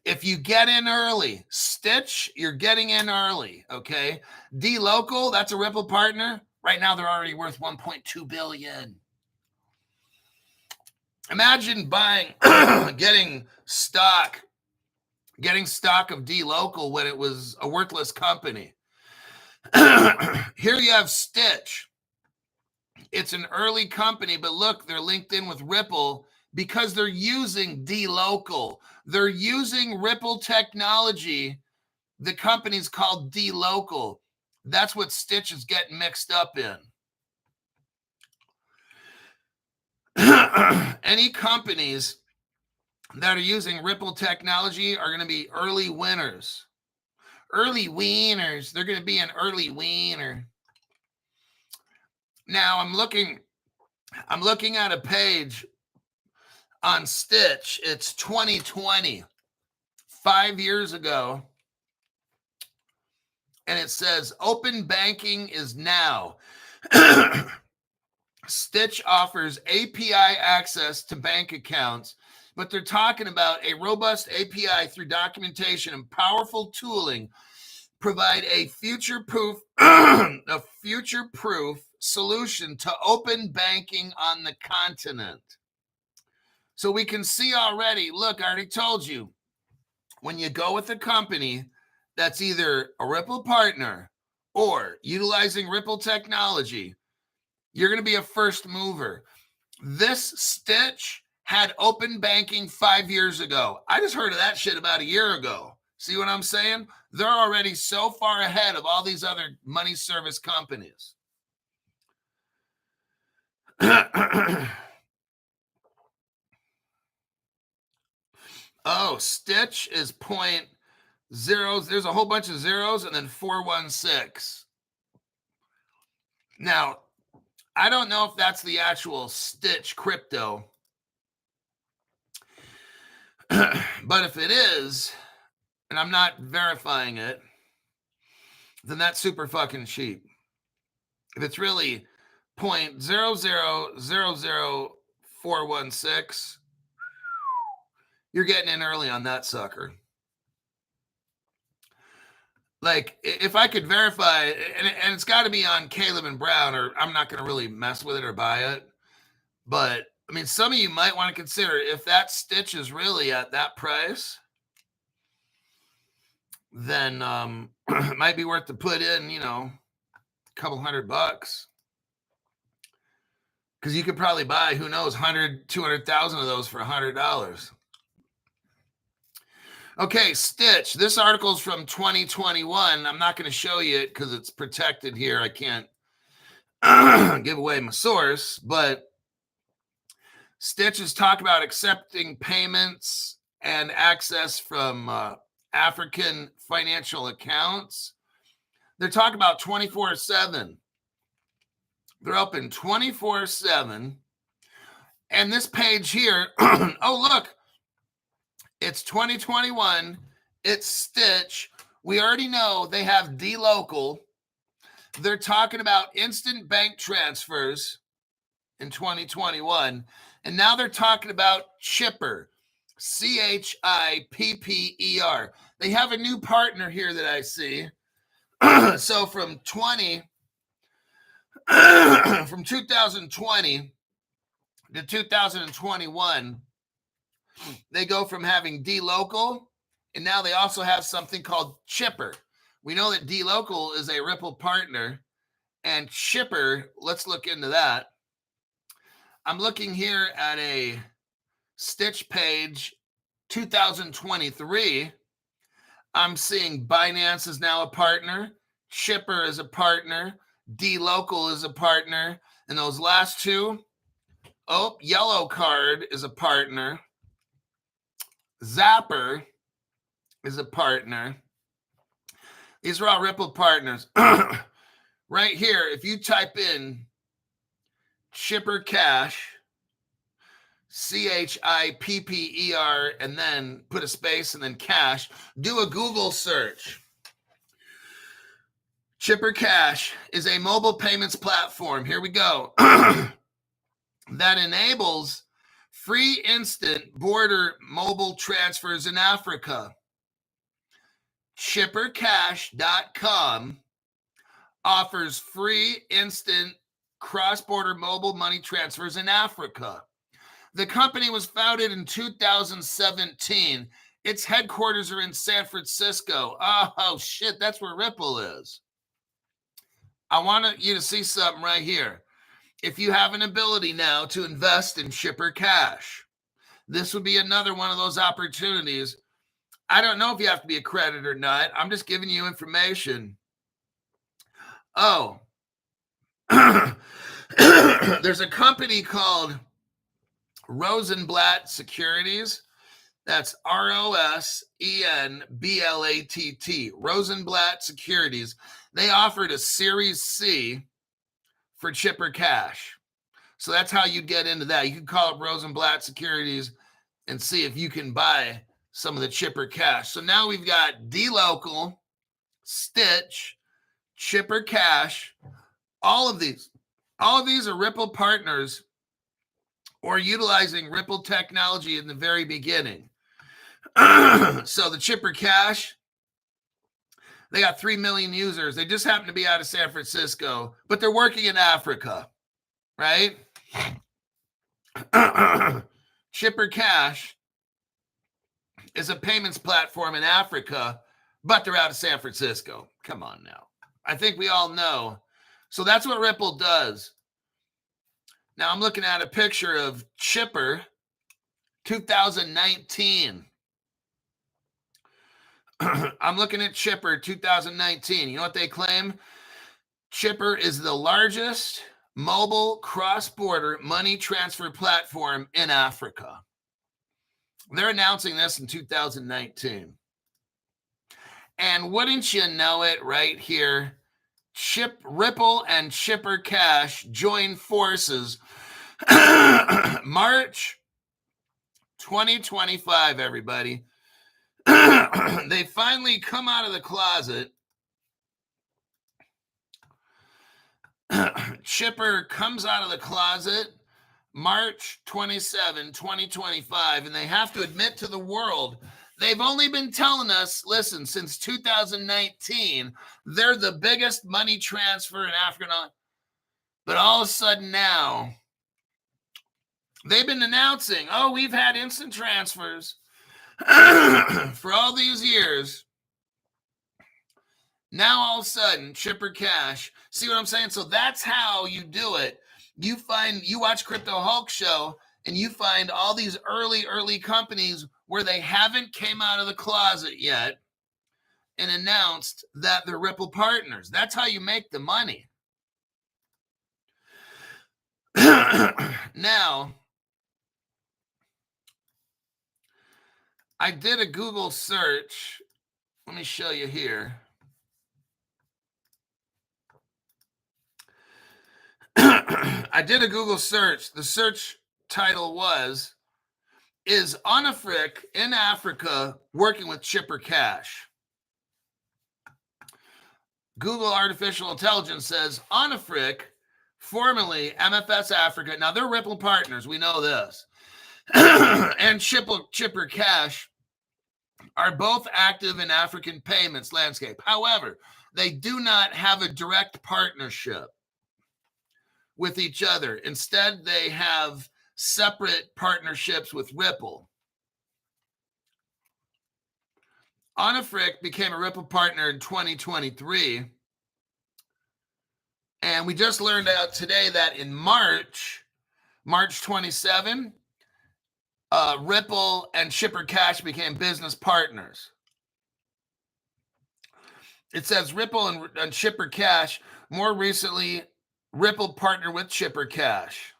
Speaker 1: If you get in early, Stitch, you're getting in early, okay? D-Local, that's a Ripple partner. Right now, they're already worth $1.2 billion. Imagine buying, getting stock of D-Local when it was a worthless company. Here you have Stitch. It's an early company, but look, they're linked in with Ripple because they're using D-Local. They're using Ripple technology. The company's called D-Local. That's what Stitch is getting mixed up in. Any companies that are using Ripple technology are going to be early winners. Early wieners. They're going to be an early wiener. Now I'm looking at a page on Stitch. It's 2020, 5 years ago. And it says open banking is now. Stitch offers API access to bank accounts, but they're talking about a robust API through documentation and powerful tooling provide a future-proof solution to open banking on the continent. So we can see already, look, I already told you, when you go with a company that's either a Ripple partner or utilizing Ripple technology, you're going to be a first mover. This Stitch had open banking 5 years ago. I just heard of that shit about a year ago. See what I'm saying? They're already so far ahead of all these other money service companies. Oh, Stitch is 0.0. There's a whole bunch of zeros and then 416. Now, I don't know if that's the actual Stitch crypto. But if it is, and I'm not verifying it, then that's super fucking cheap. If it's really 0.0000416, you're getting in early on that sucker. Like, if I could verify, and it's got to be on Caleb and Brown, or I'm not going to really mess with it or buy it. But, I mean, some of you might want to consider if that Stitch is really at that price, then it might be worth to put in, a couple $100. Because you could probably buy, who knows, 100, 200,000 of those for $100. Okay, Stitch. This article is from 2021. I'm not going to show you it because it's protected here. I can't give away my source, but Stitch is talking about accepting payments and access from African financial accounts. They're talking about 24/7. They're open 24/7. And this page here, oh, look, it's 2021. It's Stitch. We already know they have D-Local. They're talking about instant bank transfers in 2021. And now they're talking about Chipper, CHIPPER. They have a new partner here that I see. So from 2020 to 2021, they go from having D-Local, and now they also have something called Chipper. We know that D-Local is a Ripple partner, and Chipper, let's look into that. I'm looking here at a Stitch page, 2023. I'm seeing Binance is now a partner, Chipper is a partner, D-Local is a partner, and those last two, Yellow Card is a partner, Zapper is a partner. These are all Ripple partners. Right here, if you type in Chipper Cash, CHIPPER, and then put a space and then cash, do a Google search. Chipper Cash is a mobile payments platform. Here we go. That enables Free instant border mobile transfers in Africa. Chippercash.com offers free instant cross-border mobile money transfers in Africa. The company was founded in 2017. Its headquarters are in San Francisco. Oh, shit, that's where Ripple is. I want you to see something right here. If you have an ability now to invest in Chipper Cash, this would be another one of those opportunities. I don't know if you have to be accredited or not. I'm just giving you information. Oh, there's a company called Rosenblatt Securities. That's Rosenblatt, Rosenblatt Securities. They offered a Series C for Chipper Cash. So that's how you get into that. You can call up Rosenblatt Securities and see if you can buy some of the Chipper Cash. So now we've got D-Local, Stitch, Chipper Cash. All of these are Ripple partners or utilizing Ripple technology in the very beginning. So the Chipper Cash, they got 3 million users. They just happen to be out of San Francisco, but they're working in Africa, right? Chipper Cash is a payments platform in Africa, but they're out of San Francisco. Come on now. I think we all know. So that's what Ripple does. Now I'm looking at a picture of Chipper 2019. I'm looking at Chipper 2019. You know what they claim? Chipper is the largest mobile cross-border money transfer platform in Africa. They're announcing this in 2019. And wouldn't you know it, right here, Ripple and Chipper Cash join forces March 2025, everybody. They finally come out of the closet. Chipper comes out of the closet March 27, 2025, and they have to admit to the world, they've only been telling us, listen, since 2019, they're the biggest money transfer in Africa. But all of a sudden now, they've been announcing, oh, we've had instant transfers for all these years. Now all of a sudden, Chipper Cash. See what I'm saying? So that's how you do it. You watch Crypto Hulk Show, and you find all these early companies where they haven't came out of the closet yet and announced that they're Ripple partners. That's how you make the money. Now, I did a Google search. Let me show you here. I did a Google search. The search title was, is Onafric in Africa working with Chipper Cash? Google Artificial Intelligence says Onafric, formerly MFS Africa, now they're Ripple partners, we know this, and Chipper Cash are both active in African payments landscape. However, they do not have a direct partnership with each other. Instead, they have separate partnerships with Ripple. Onafric became a Ripple partner in 2023. And we just learned out today that in March 27, Ripple and Chipper Cash became business partners. It says Ripple and Chipper Cash, more recently, Ripple partnered with Chipper Cash.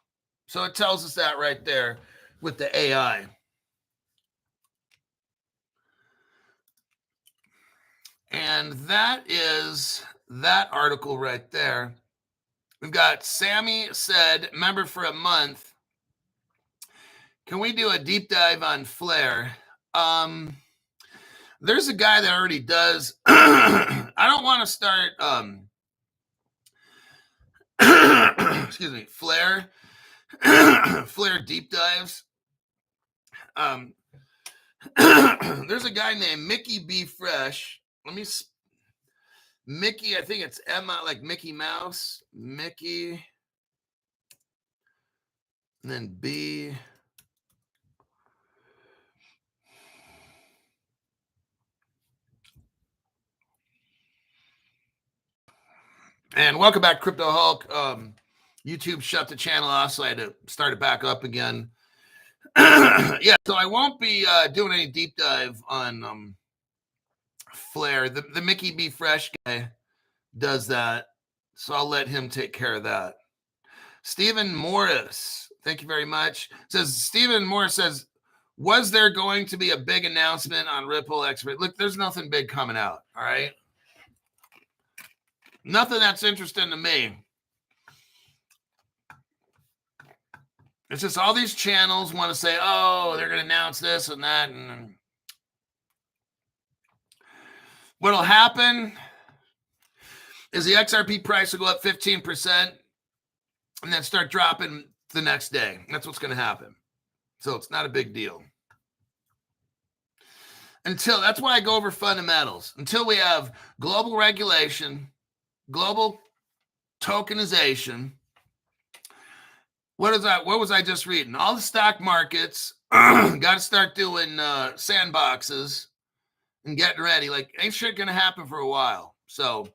Speaker 1: So it tells us that right there with the AI. And that is that article right there. We've got Sammy said, member for a month. Can we do a deep dive on Flare? There's a guy that already does. I don't want to start excuse me, Flare deep dives. There's a guy named Mickey B. Fresh. Mickey, I think it's Emma, like Mickey Mouse. Mickey. And then B. And welcome back, Crypto Hulk. YouTube shut the channel off, so I had to start it back up again. Yeah, so I won't be doing any deep dive on Flare. The Mickey B. Fresh guy does that, so I'll let him take care of that. Stephen Morris, thank you very much. Stephen Morris says, was there going to be a big announcement on Ripple Expert? Look, there's nothing big coming out, all right? Nothing that's interesting to me. It's just all these channels want to say, oh, they're going to announce this and that. And what'll happen is the XRP price will go up 15% and then start dropping the next day. That's what's going to happen. So it's not a big deal. That's why I go over fundamentals. Until we have global regulation, global tokenization. What was I just reading? All the stock markets got to start doing sandboxes and getting ready. Like, ain't shit going to happen for a while. So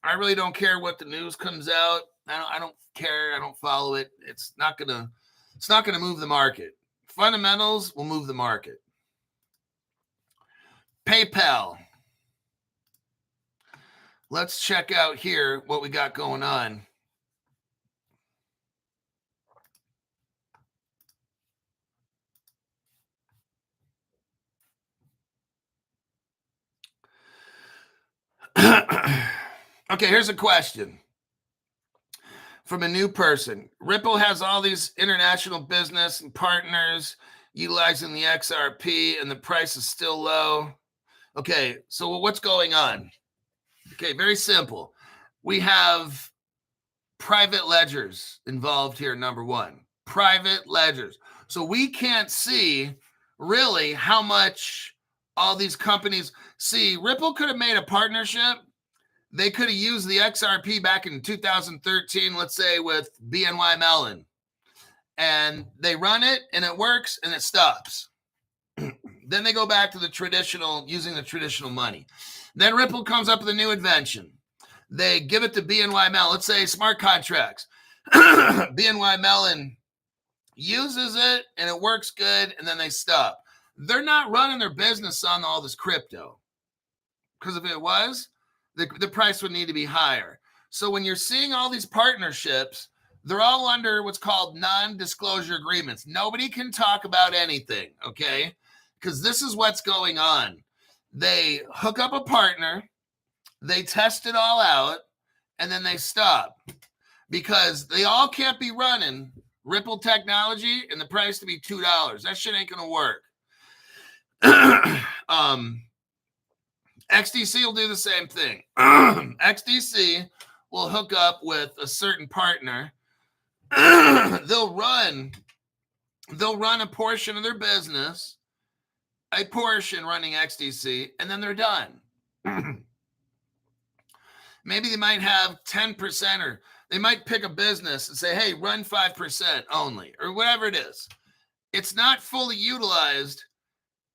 Speaker 1: I really don't care what the news comes out. I don't care. I don't follow it. It's not gonna move the market. Fundamentals will move the market. PayPal. Let's check out here what we got going on. Okay, here's a question from a new person. Ripple has all these international business and partners utilizing the XRP, and the price is still low. Okay, so what's going on? Okay, very simple. We have private ledgers involved here, number one. Private ledgers. So we can't see really how much all these companies see. Ripple could have made a partnership. They could have used the XRP back in 2013, let's say, with BNY Mellon. And they run it, and it works, and it stops. Then they go back to using the traditional money. Then Ripple comes up with a new invention. They give it to BNY Mellon. Let's say smart contracts. BNY Mellon uses it, and it works good, and then they stop. They're not running their business on all this crypto. Because if it was, the price would need to be higher. So when you're seeing all these partnerships, they're all under what's called non-disclosure agreements. Nobody can talk about anything, okay? Because this is what's going on. They hook up a partner, they test it all out, and then they stop. Because they all can't be running Ripple technology and the price to be $2. That shit ain't going to work. XDC will do the same thing. XDC will hook up with a certain partner. They'll run a portion of their business, a portion running XDC, and then they're done. Maybe they might have 10%, or they might pick a business and say, hey, run 5% only, or whatever it is. It's not fully utilized,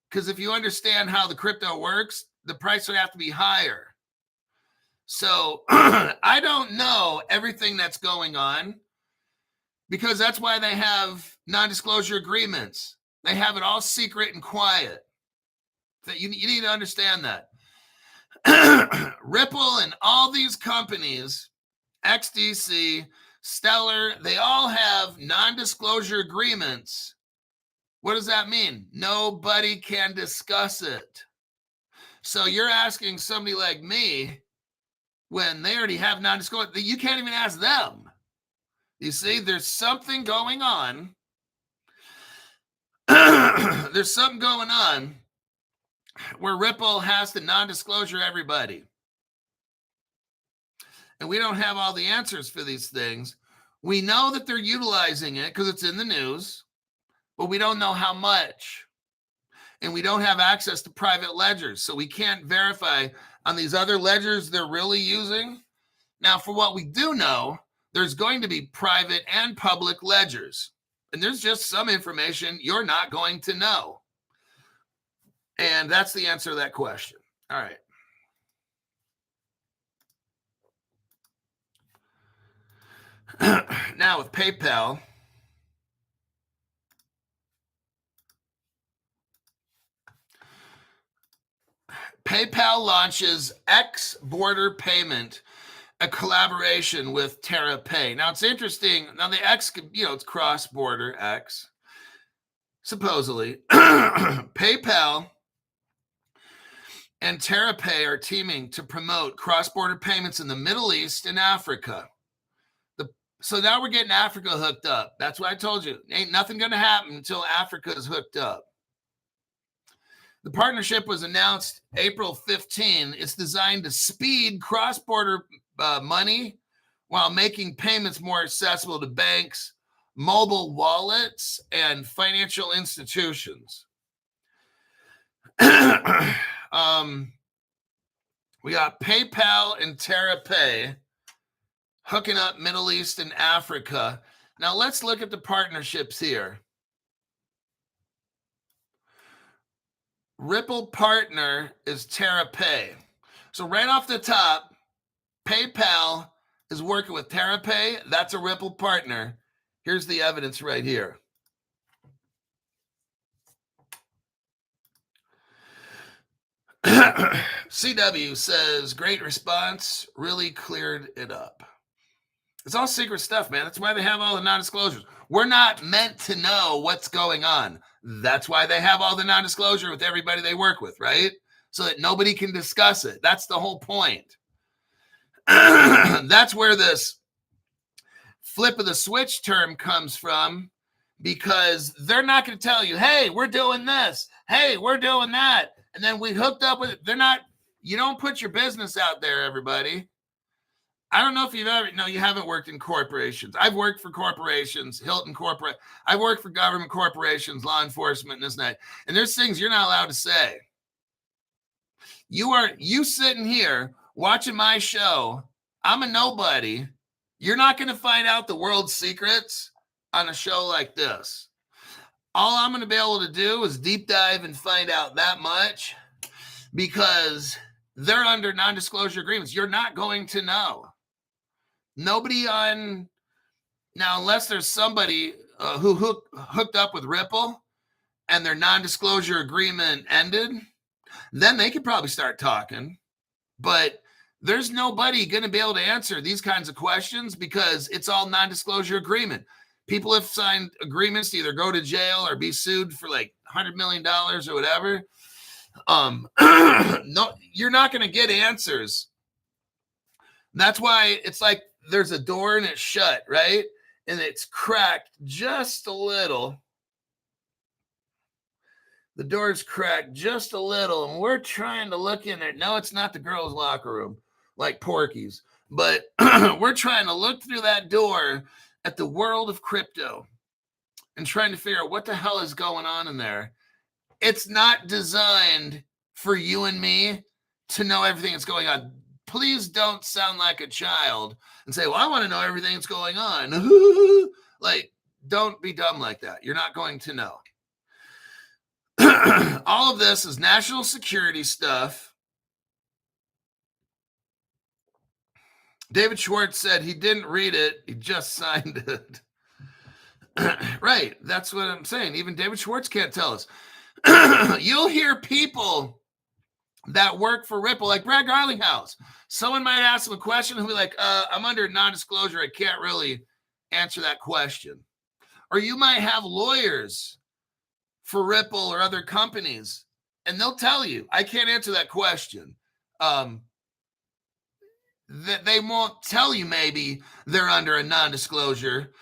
Speaker 1: because if you understand how the crypto works, the price would have to be higher. So I don't know everything that's going on, because that's why they have non-disclosure agreements. They have it all secret and quiet. You need to understand that. Ripple and all these companies, XDC, Stellar, they all have non-disclosure agreements. What does that mean? Nobody can discuss it. So you're asking somebody like me, when they already have non-disclosure, you can't even ask them. You see, there's something going on. There's something going on where Ripple has to non-disclosure everybody. And we don't have all the answers for these things. We know that they're utilizing it because it's in the news, but we don't know how much. and we don't have access to private ledgers. So we can't verify on these other ledgers they're really using. Now, for what we do know, there's going to be private and public ledgers. And there's just some information you're not going to know. And that's the answer to that question. All right. Now with PayPal, PayPal launches X border payment, a collaboration with TerraPay. Now it's interesting. Now the X, it's cross-border X, supposedly. PayPal and TerraPay are teaming to promote cross-border payments in the Middle East and Africa. So now we're getting Africa hooked up. That's what I told you. Ain't nothing going to happen until Africa is hooked up. The partnership was announced April 15. It's designed to speed cross-border money while making payments more accessible to banks, mobile wallets, and financial institutions. We got PayPal and TerraPay hooking up Middle East and Africa. Now let's look at the partnerships here. Ripple partner is TerraPay. So right off the top, PayPal is working with TerraPay. That's a Ripple partner. Here's the evidence right here. CW says, great response, really cleared it up. It's all secret stuff, man. That's why they have all the non-disclosures. We're not meant to know what's going on. That's why they have all the non-disclosure with everybody they work with, right? So that nobody can discuss it. That's the whole point. That's where this flip of the switch term comes from, because they're not going to tell you, hey, we're doing this. Hey, we're doing that. And then we hooked up with it. You don't put your business out there, everybody. I don't know if you haven't worked in corporations. I've worked for corporations, Hilton Corporate. I've worked for government corporations, law enforcement, and this and that. And there's things you're not allowed to say. You sitting here watching my show. I'm a nobody. You're not going to find out the world's secrets on a show like this. All I'm going to be able to do is deep dive and find out that much, because they're under non-disclosure agreements. You're not going to know. Nobody on now, unless there's somebody who hooked up with Ripple and their non-disclosure agreement ended, then they could probably start talking. But there's nobody going to be able to answer these kinds of questions because it's all non-disclosure agreement. People have signed agreements to either go to jail or be sued for like $100 million or whatever. No, you're not going to get answers. That's why it's like there's a door and it's shut, right? And it's cracked just a little. The door's cracked just a little, and we're trying to look in there. No, it's not the girls' locker room like Porky's, but we're trying to look through that door at the world of crypto and trying to figure out what the hell is going on in there. It's not designed for you and me to know everything that's going on. Please don't sound like a child and say, well, I want to know everything that's going on. Like, don't be dumb like that. You're not going to know. All of this is national security stuff. David Schwartz said he didn't read it. He just signed it. Right. That's what I'm saying. Even David Schwartz can't tell us. You'll hear people that work for Ripple, like Brad Garlinghouse. Someone might ask him a question and he'll be like, I'm under non-disclosure. I can't really answer that question. Or you might have lawyers for Ripple or other companies, and they'll tell you, I can't answer that question. They won't tell you maybe they're under a non-disclosure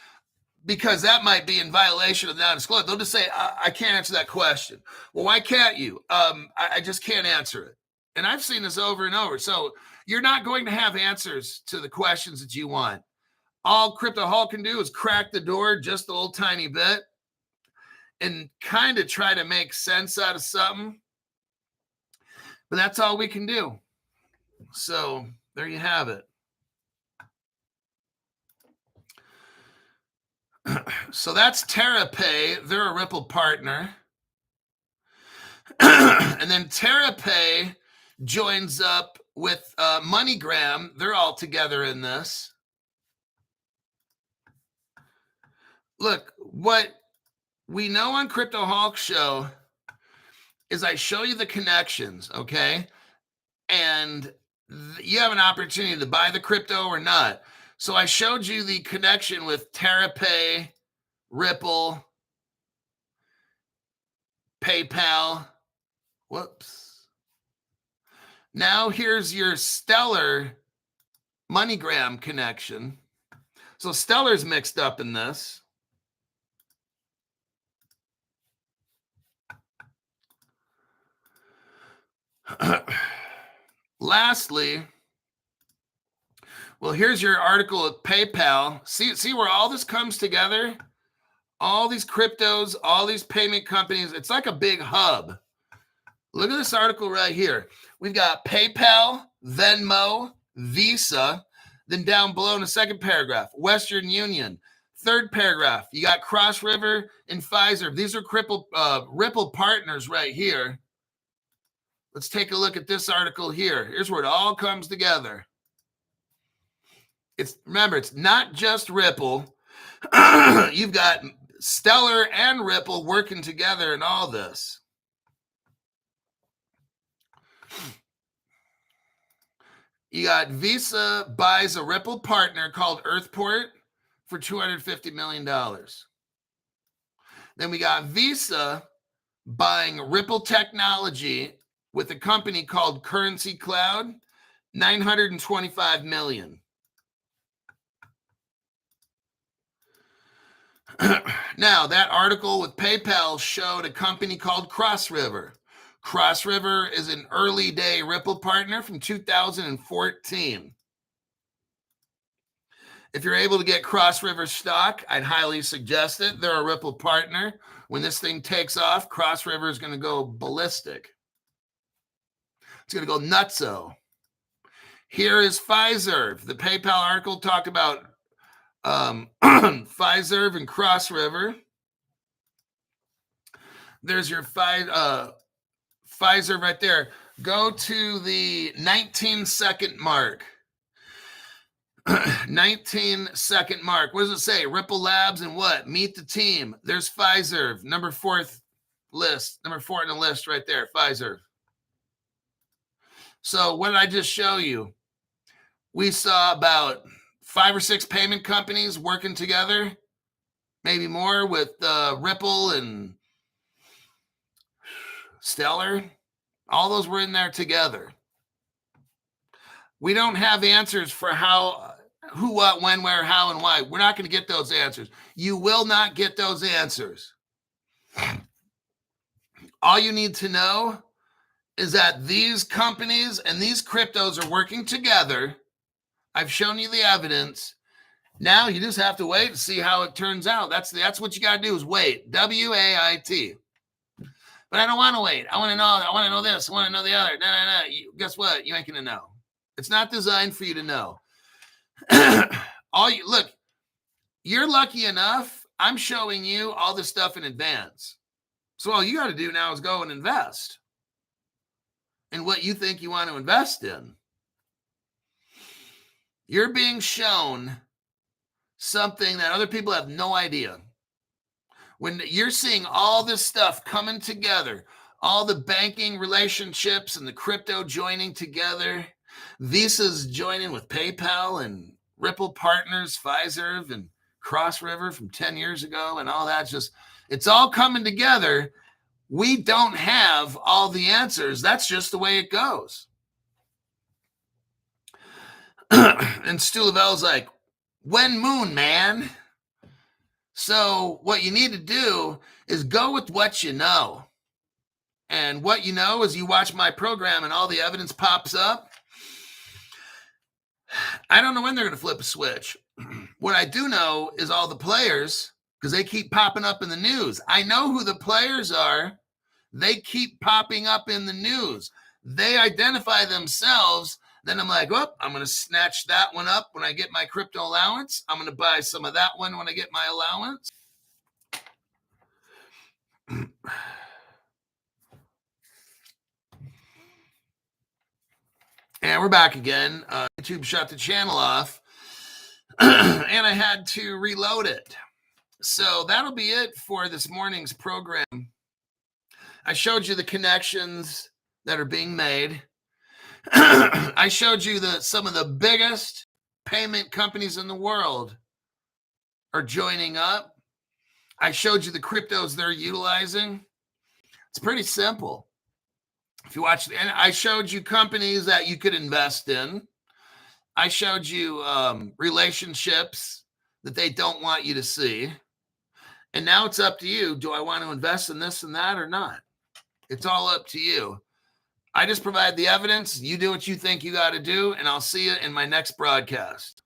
Speaker 1: because that might be in violation of non-disclosure. They'll just say, I can't answer that question. Well, why can't you? I just can't answer it. And I've seen this over and over. So you're not going to have answers to the questions that you want. All Crypto Hall can do is crack the door just a little tiny bit, and kind of try to make sense out of something. But that's all we can do. So there you have it. So that's TerraPay. They're a Ripple partner. And then TerraPay joins up with MoneyGram. They're all together in this. Look, what we know on Crypto Hawk Show is I show you the connections, okay? And you have an opportunity to buy the crypto or not. So I showed you the connection with TerraPay, Ripple, PayPal. Whoops. Now here's your Stellar MoneyGram connection. So Stellar's mixed up in this. Lastly, well, here's your article at PayPal. See where all this comes together? All these cryptos, all these payment companies. It's like a big hub. Look at this article right here. We've got PayPal, Venmo, Visa. Then down below in the second paragraph, Western Union. Third paragraph, you got Cross River and Pfizer. These are Ripple partners right here. Let's take a look at this article here. Here's where it all comes together. Remember, it's not just Ripple. You've got Stellar and Ripple working together in all this. You got Visa buys a Ripple partner called Earthport for $250 million. Then we got Visa buying Ripple technology with a company called Currency Cloud, $925 million. Now, that article with PayPal showed a company called Cross River. Cross River is an early day Ripple partner from 2014. If you're able to get Cross River stock, I'd highly suggest it. They're a Ripple partner. When this thing takes off, Cross River is going to go ballistic. It's going to go nutso. Here is Pfizer. The PayPal article talked about Pfizer and Cross River. There's your Pfizer right there. Go to the 19-second mark. 19-second mark. What does it say? Ripple Labs and what? Meet the team. There's Pfizer, number 4 list. Number 4 in the list right there, Pfizer. So what did I just show you? We saw about 5 or 6 payment companies working together, maybe more, with Ripple and Stellar. All those were in there together. We don't have answers for how, who, what, when, where, how, and why. We're not going to get those answers. You will not get those answers. All you need to know is that these companies and these cryptos are working together. I've shown you the evidence. Now you just have to wait and see how it turns out. That's what you got to do is wait. W-A-I-T. But I don't want to wait. I want to know. I want to know this. I want to know the other. No. Guess what? You ain't going to know. It's not designed for you to know. Look, you're lucky enough. I'm showing you all this stuff in advance. So all you got to do now is go and invest in what you think you want to invest in. You're being shown something that other people have no idea. When you're seeing all this stuff coming together, all the banking relationships and the crypto joining together, Visa's joining with PayPal and Ripple partners, Pfizer and Cross River from 10 years ago, and all that, it's all coming together. We don't have all the answers. That's just the way it goes. And Stu Lavelle's like, when moon, man? So what you need to do is go with what you know. And what you know is you watch my program and all the evidence pops up. I don't know when they're going to flip a switch. What I do know is all the players because they keep popping up in the news. I know who the players are. They keep popping up in the news. They identify themselves. Then I'm like, oh, I'm going to snatch that one up when I get my crypto allowance. I'm going to buy some of that one when I get my allowance. And we're back again. YouTube shut the channel off, and I had to reload it. So that'll be it for this morning's program. I showed you the connections that are being made. I showed you that some of the biggest payment companies in the world are joining up. I showed you the cryptos they're utilizing. It's pretty simple. If you watch, and I showed you companies that you could invest in. I showed you relationships that they don't want you to see. And now it's up to you. Do I want to invest in this and that or not? It's all up to you. I just provide the evidence. You do what you think you got to do, and I'll see you in my next broadcast.